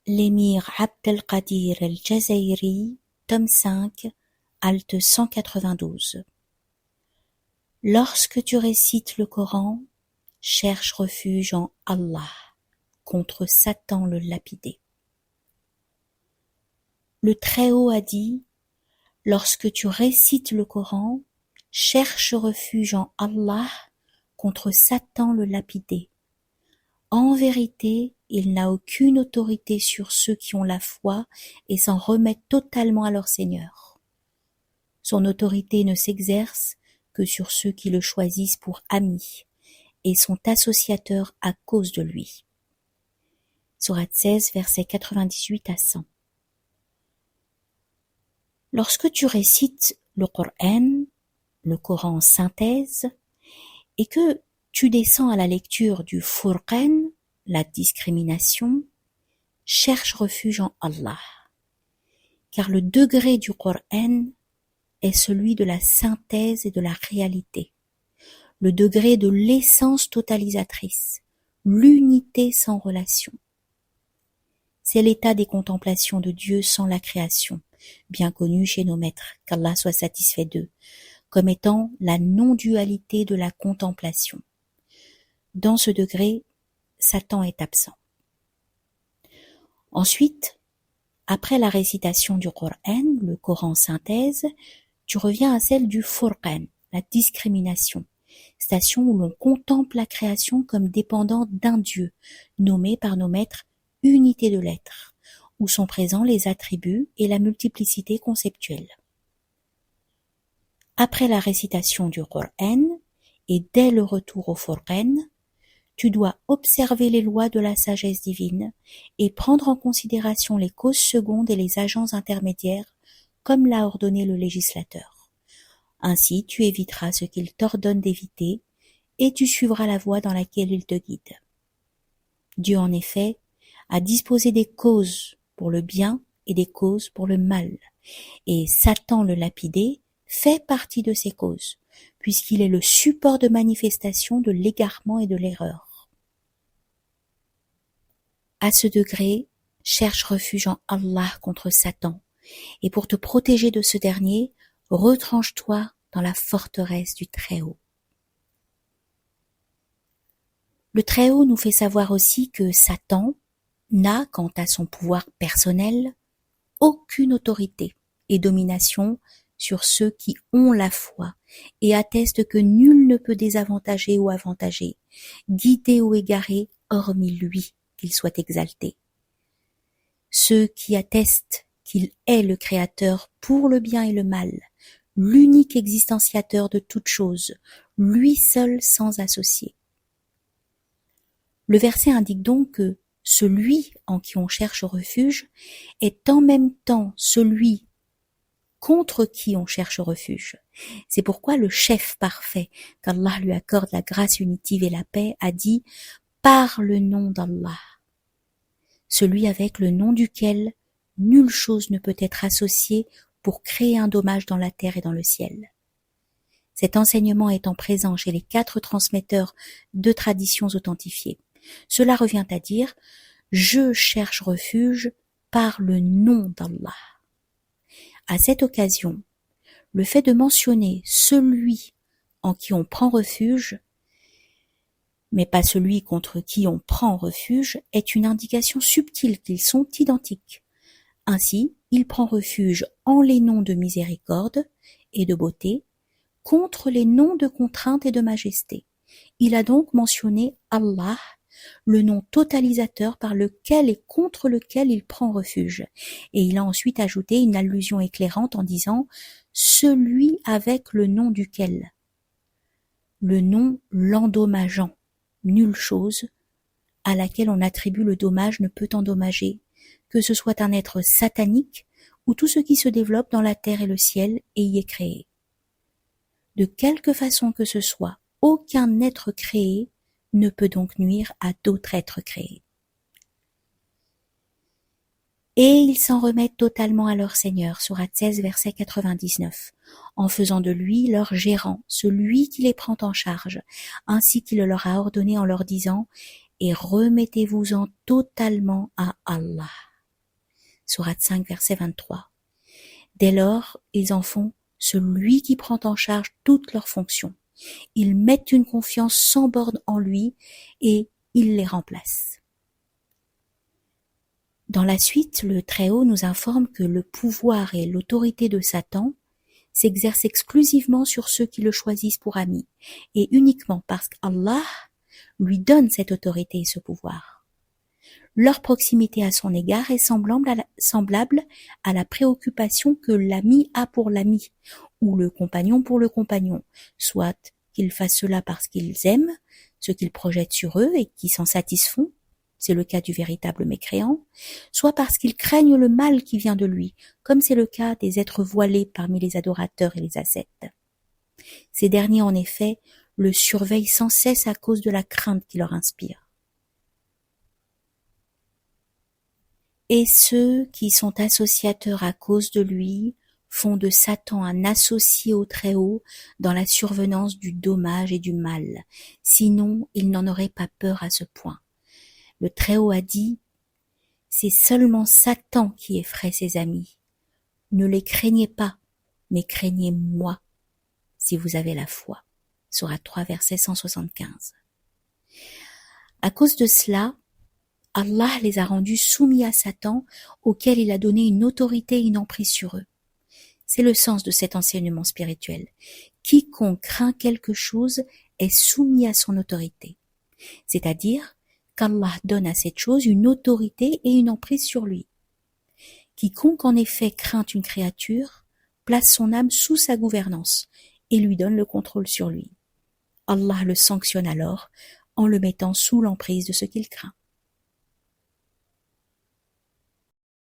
l'émir Abdelkadir el-Jazairi, tome 5, halte 192. Lorsque tu récites le Coran, cherche refuge en Allah, contre Satan le lapidé. Le Très-Haut a dit, lorsque tu récites le Coran, cherche refuge en Allah, contre Satan le lapidé. En vérité, il n'a aucune autorité sur ceux qui ont la foi et s'en remettent totalement à leur Seigneur. Son autorité ne s'exerce que sur ceux qui le choisissent pour ami et sont associateurs à cause de lui. Sourate 16, versets 98 à 100. Lorsque tu récites le Coran en synthèse, et que tu descends à la lecture du Furqan, la discrimination, cherche refuge en Allah. Car le degré du Coran est celui de la synthèse et de la réalité, le degré de l'essence totalisatrice, l'unité sans relation. C'est l'état des contemplations de Dieu sans la création, bien connu chez nos maîtres, qu'Allah soit satisfait d'eux, comme étant la non-dualité de la contemplation. Dans ce degré, Satan est absent. Ensuite, après la récitation du Coran, le Coran synthèse, tu reviens à celle du Furqan, la discrimination, station où l'on contemple la création comme dépendant d'un Dieu, nommé par nos maîtres unité de l'être, où sont présents les attributs et la multiplicité conceptuelle. Après la récitation du Coran, et dès le retour au Furqan, tu dois observer les lois de la sagesse divine et prendre en considération les causes secondes et les agents intermédiaires, comme l'a ordonné le législateur. Ainsi, tu éviteras ce qu'il t'ordonne d'éviter et tu suivras la voie dans laquelle il te guide. Dieu, en effet, a disposé des causes pour le bien et des causes pour le mal, et Satan le lapidé fait partie de ces causes, puisqu'il est le support de manifestation de l'égarement et de l'erreur. À ce degré, cherche refuge en Allah contre Satan, et pour te protéger de ce dernier, retranche-toi dans la forteresse du Très-Haut. Le Très-Haut nous fait savoir aussi que Satan n'a, quant à son pouvoir personnel, aucune autorité et domination sur ceux qui ont la foi et attestent que nul ne peut désavantager ou avantager, guider ou égarer, hormis lui, qu'il soit exalté. Ceux qui attestent qu'il est le Créateur pour le bien et le mal, l'unique existenciateur de toutes choses, lui seul sans associé. Le verset indique donc que celui en qui on cherche refuge est en même temps celui contre qui on cherche refuge. C'est pourquoi le chef parfait, qu'Allah lui accorde la grâce unitive et la paix, a dit « par le nom d'Allah », celui avec le nom duquel nulle chose ne peut être associée pour créer un dommage dans la terre et dans le ciel. Cet enseignement étant présent chez les 4 transmetteurs de traditions authentifiées, cela revient à dire « je cherche refuge par le nom d'Allah ». À cette occasion, le fait de mentionner celui en qui on prend refuge, mais pas celui contre qui on prend refuge, est une indication subtile qu'ils sont identiques. Ainsi, il prend refuge en les noms de miséricorde et de beauté, contre les noms de contrainte et de majesté. Il a donc mentionné Allah, le nom totalisateur par lequel et contre lequel il prend refuge. Et il a ensuite ajouté une allusion éclairante en disant « celui avec le nom duquel ». Le nom l'endommageant, nulle chose à laquelle on attribue le dommage ne peut endommager, que ce soit un être satanique ou tout ce qui se développe dans la terre et le ciel et y est créé. De quelque façon que ce soit, aucun être créé ne peut donc nuire à d'autres êtres créés. Et ils s'en remettent totalement à leur Seigneur, sourate 16, verset 99, en faisant de lui leur gérant, celui qui les prend en charge, ainsi qu'il leur a ordonné en leur disant « Et remettez-vous-en totalement à Allah ». Sourate 5, verset 23. Dès lors, ils en font celui qui prend en charge toutes leurs fonctions. Ils mettent une confiance sans borne en lui et il les remplace. Dans la suite, le Très-Haut nous informe que le pouvoir et l'autorité de Satan s'exercent exclusivement sur ceux qui le choisissent pour ami, et uniquement parce qu'Allah lui donne cette autorité et ce pouvoir. Leur proximité à son égard est semblable à la préoccupation que l'ami a pour l'ami, ou le compagnon pour le compagnon, soit qu'ils fassent cela parce qu'ils aiment ce qu'ils projettent sur eux et qui s'en satisfont, c'est le cas du véritable mécréant, soit parce qu'ils craignent le mal qui vient de lui, comme c'est le cas des êtres voilés parmi les adorateurs et les ascètes. Ces derniers, en effet, le surveillent sans cesse à cause de la crainte qu'il leur inspire. Et ceux qui sont associateurs à cause de lui font de Satan un associé au Très-Haut dans la survenance du dommage et du mal, sinon il n'en aurait pas peur à ce point. Le Très-Haut a dit « C'est seulement Satan qui effraie ses amis. Ne les craignez pas, mais craignez moi, si vous avez la foi. » Sourate 3, verset 175. À cause de cela, Allah les a rendus soumis à Satan, auquel il a donné une autorité et une emprise sur eux. C'est le sens de cet enseignement spirituel. Quiconque craint quelque chose est soumis à son autorité. C'est-à-dire qu'Allah donne à cette chose une autorité et une emprise sur lui. Quiconque en effet craint une créature, place son âme sous sa gouvernance et lui donne le contrôle sur lui. Allah le sanctionne alors en le mettant sous l'emprise de ce qu'il craint.